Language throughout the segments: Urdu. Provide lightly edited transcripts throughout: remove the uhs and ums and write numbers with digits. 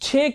6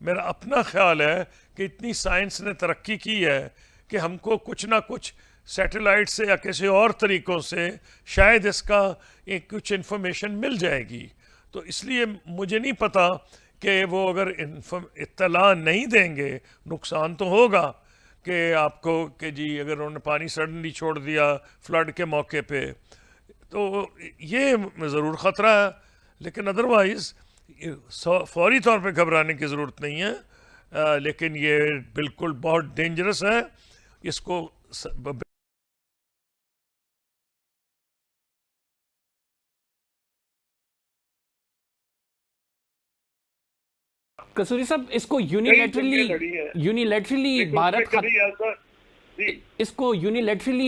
میرا اپنا خیال ہے کہ اتنی سائنس نے ترقی کی ہے کہ ہم کو کچھ نہ کچھ سیٹلائٹ سے یا کسی اور طریقوں سے شاید اس کا ایک کچھ انفارمیشن مل جائے گی. تو اس لیے مجھے نہیں پتا کہ وہ اگر اطلاع نہیں دیں گے نقصان تو ہوگا کہ آپ کو کہ جی اگر انہوں نے پانی سڈنلی چھوڑ دیا فلڈ کے موقع پہ تو یہ ضرور خطرہ ہے. لیکن ادروائز فوری طور پہ گھبرانے کی ضرورت نہیں ہے, لیکن یہ بالکل بہت ڈینجرس ہے. اس کو کسوری صاحب اس کو یونیلیٹرلی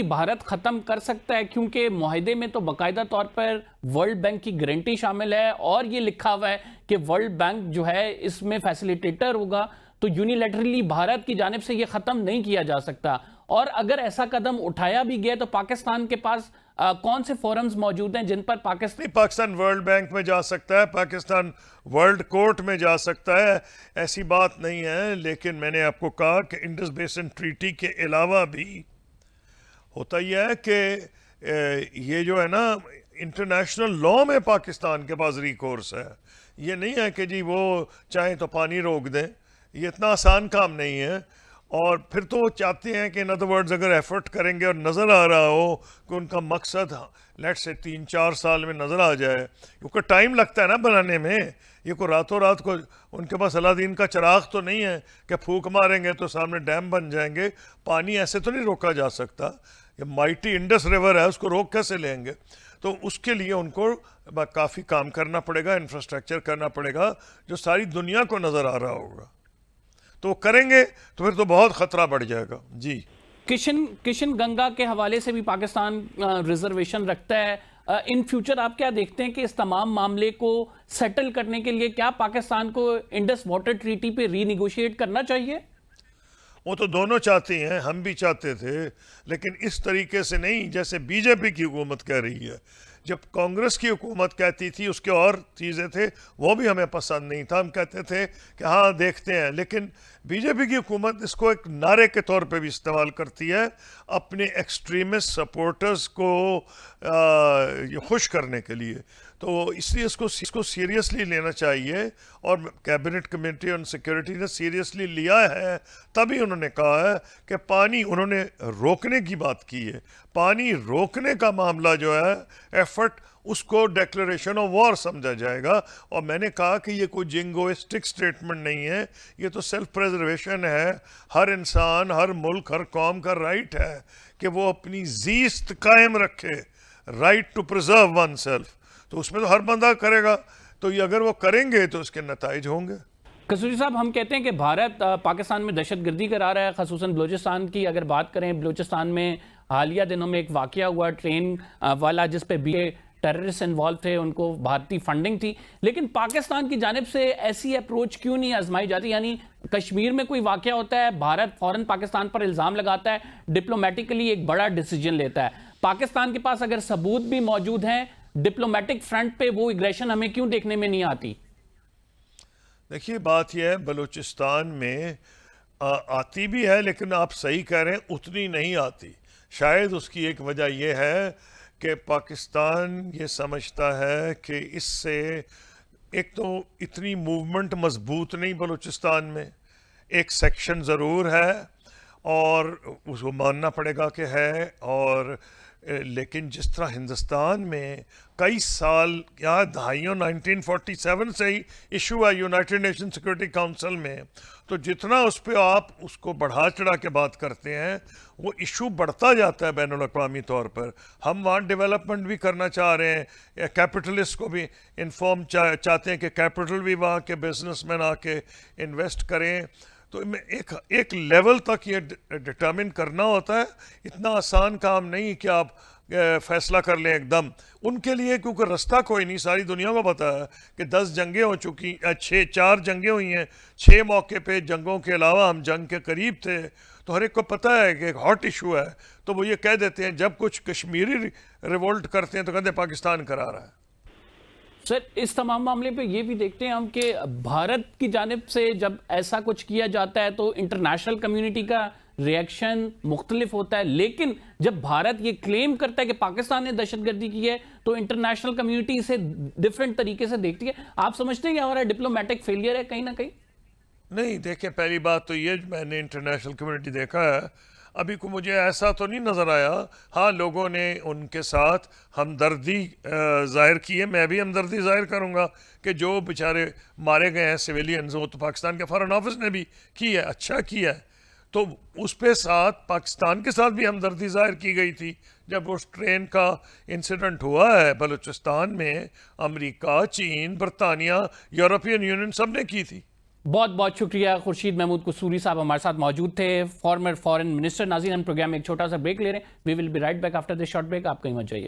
بھارت ختم کر سکتا ہے, کیونکہ معاہدے میں تو باقاعدہ طور پر ورلڈ بینک کی گارنٹی شامل ہے اور یہ لکھا ہوا ہے کہ ورلڈ بینک جو ہے اس میں فیسیلیٹیٹر ہوگا, تو یونیلیٹرلی بھارت کی جانب سے یہ ختم نہیں کیا جا سکتا. اور اگر ایسا قدم اٹھایا بھی گیا تو پاکستان کے پاس کون سے فورمز موجود ہیں جن پر پاکستان ورلڈ بینک میں جا سکتا ہے, پاکستان ورلڈ کورٹ میں جا سکتا ہے, ایسی بات نہیں ہے. لیکن میں نے آپ کو کہا کہ انڈس بیسن ٹریٹی کے علاوہ بھی ہوتا یہ ہے کہ یہ جو ہے نا انٹرنیشنل لا میں پاکستان کے پاس ریکورس ہے. یہ نہیں ہے کہ جی وہ چاہیں تو پانی روک دیں, یہ اتنا آسان کام نہیں ہے. اور پھر تو وہ چاہتے ہیں کہ ان ادر ورڈز اگر ایفرٹ کریں گے اور نظر آ رہا ہو کہ ان کا مقصد لیٹ سے 3-4 سال میں نظر آ جائے, کیونکہ ٹائم لگتا ہے نا بنانے میں. یہ کوئی راتوں رات کو ان کے پاس الادین کا چراغ تو نہیں ہے کہ پھونک ماریں گے تو سامنے ڈیم بن جائیں گے. پانی ایسے تو نہیں روکا جا سکتا, یہ مائٹی انڈس ریور ہے, اس کو روک کیسے لیں گے؟ تو اس کے لیے ان کو کافی کام کرنا پڑے گا, انفراسٹرکچر کرنا پڑے گا جو ساری دنیا کو نظر آ رہا ہوگا. تو کریں گے تو پھر تو بہت خطرہ بڑھ جائے گا. جی کشن گنگا کے حوالے سے بھی پاکستان ریزرویشن رکھتا ہے. ان فیوچر آپ کیا دیکھتے ہیں کہ اس تمام معاملے کو سیٹل کرنے کے لیے کیا پاکستان کو انڈس واٹر ٹریٹی پہ ری نیگوشیٹ کرنا چاہیے؟ وہ تو دونوں چاہتے ہیں, ہم بھی چاہتے تھے, لیکن اس طریقے سے نہیں جیسے بی جے پی کی حکومت کہہ رہی ہے. جب کانگریس کی حکومت کہتی تھی اس کے اور چیزیں تھے, وہ بھی ہمیں پسند نہیں تھا. ہم کہتے تھے کہ ہاں دیکھتے ہیں, لیکن بی جے پی کی حکومت اس کو ایک نعرے کے طور پہ بھی استعمال کرتی ہے اپنے ایکسٹریمسٹ سپورٹرز کو خوش کرنے کے لیے. تو اس لیے اس کو سیریسلی لینا چاہیے, اور کیبنٹ کمیٹی آن سیکورٹی نے سیریسلی لیا ہے. تبھی انہوں نے کہا ہے کہ پانی انہوں نے روکنے کی بات کی ہے. پانی روکنے کا معاملہ جو ہے ایفرٹ, اس کو ڈیکلریشن آف وار سمجھا جائے گا. اور میں نے کہا کہ یہ کوئی جنگوسٹک سٹیٹمنٹ نہیں ہے, یہ تو سیلف پریزرویشن ہے. ہر انسان, ہر ملک, ہر قوم کا رائٹ ہے کہ وہ اپنی زیست قائم رکھے, right to preserve oneself. تو اس میں تو ہر بندہ کرے گا, تو یہ اگر وہ کریں گے تو اس کے نتائج ہوں گے. کسوری صاحب, ہم کہتے ہیں کہ بھارت پاکستان میں دہشت گردی کرا رہا ہے, خصوصاً بلوچستان کی اگر بات کریں. بلوچستان میں حالیہ دنوں میں ایک واقعہ ہوا ٹرین والا جس پہ ٹیررسٹ انوالو تھے, ان کو بھارتی فنڈنگ تھی. لیکن پاکستان کی جانب سے ایسی اپروچ کیوں نہیں آزمائی جاتی؟ یعنی کشمیر میں کوئی واقعہ ہوتا ہے, بھارت فوراً پاکستان پر الزام لگاتا ہے, ڈپلومیٹکلی ایک بڑا ڈیسیجن لیتا ہے. پاکستان کے پاس اگر ثبوت بھی موجود ہیں ڈپلومیٹک فرنٹ پہ, وہ اگریشن ہمیں کیوں دیکھنے میں نہیں آتی؟ دیکھیے بات یہ ہے, بلوچستان میں آتی بھی ہے, لیکن آپ صحیح کہہ رہے ہیں اتنی نہیں آتی. شاید اس کی ایک وجہ یہ ہے کہ پاکستان یہ سمجھتا ہے کہ اس سے ایک تو اتنی موومنٹ مضبوط نہیں بلوچستان میں. ایک سیکشن ضرور ہے اور اس کو ماننا پڑے گا کہ ہے, اور لیکن جس طرح ہندوستان میں کئی سال یا دہائیوں 1947 سے ہی ایشو ہے یونائٹڈ نیشن سیکورٹی کاؤنسل میں, تو جتنا اس پہ آپ اس کو بڑھا چڑھا کے بات کرتے ہیں وہ ایشو بڑھتا جاتا ہے بین الاقوامی طور پر. ہم وہاں ڈیولپمنٹ بھی کرنا چاہ رہے ہیں, کیپٹلسٹ کو بھی انفارم چاہتے ہیں کہ کیپٹل بھی وہاں کے بزنس مین آ کے انویسٹ کریں. تو ایک لیول تک یہ ڈٹرمن کرنا ہوتا ہے, اتنا آسان کام نہیں کہ آپ فیصلہ کر لیں ایک دم. ان کے لیے کیونکہ رستہ کوئی نہیں, ساری دنیا کو پتہ ہے کہ 10 جنگیں ہو چکی, 4 جنگیں ہوئی ہیں, 6 موقع پہ جنگوں کے علاوہ ہم جنگ کے قریب تھے. تو ہر ایک کو پتہ ہے کہ ایک ہاٹ ایشو ہے, تو وہ یہ کہہ دیتے ہیں جب کچھ کشمیری ریولٹ کرتے ہیں تو کہتے ہیں پاکستان کرا رہا ہے. سر اس تمام معاملے پہ یہ بھی دیکھتے ہیں ہم کہ بھارت کی جانب سے جب ایسا کچھ کیا جاتا ہے تو انٹرنیشنل کمیونٹی کا ریئیکشن مختلف ہوتا ہے، لیکن جب بھارت یہ کلیم کرتا ہے کہ پاکستان نے دہشت گردی کی ہے تو انٹرنیشنل کمیونٹی اسے ڈیفرنٹ طریقے سے دیکھتی ہے. آپ سمجھتے ہیں کہ ہمارا ڈپلومیٹک فیلئر ہے کہیں نہ کہیں؟ نہیں دیکھیں، پہلی بات تو یہ میں نے انٹرنیشنل کمیونٹی دیکھا ہے، ابھی کو مجھے ایسا تو نہیں نظر آیا. ہاں لوگوں نے ان کے ساتھ ہمدردی ظاہر کی ہے، میں بھی ہمدردی ظاہر کروں گا کہ جو بیچارے مارے گئے ہیں سویلینز، وہ تو پاکستان کے فارن آفس نے بھی کی ہے، اچھا کیا ہے. تو اس پہ ساتھ پاکستان کے ساتھ بھی ہمدردی ظاہر کی گئی تھی جب اس ٹرین کا انسیڈنٹ ہوا ہے بلوچستان میں. امریکہ، چین، برطانیہ، یورپین یونین سب نے کی تھی. بہت بہت شکریہ. خورشید محمود قصوری صاحب ہمارے ساتھ موجود تھے، فارمر فارن منسٹر. ناظرین ہم پروگرام میں ایک چھوٹا سا بریک لے رہے ہیں. We will be right back after this short break. آپ کہیں مت جائیے.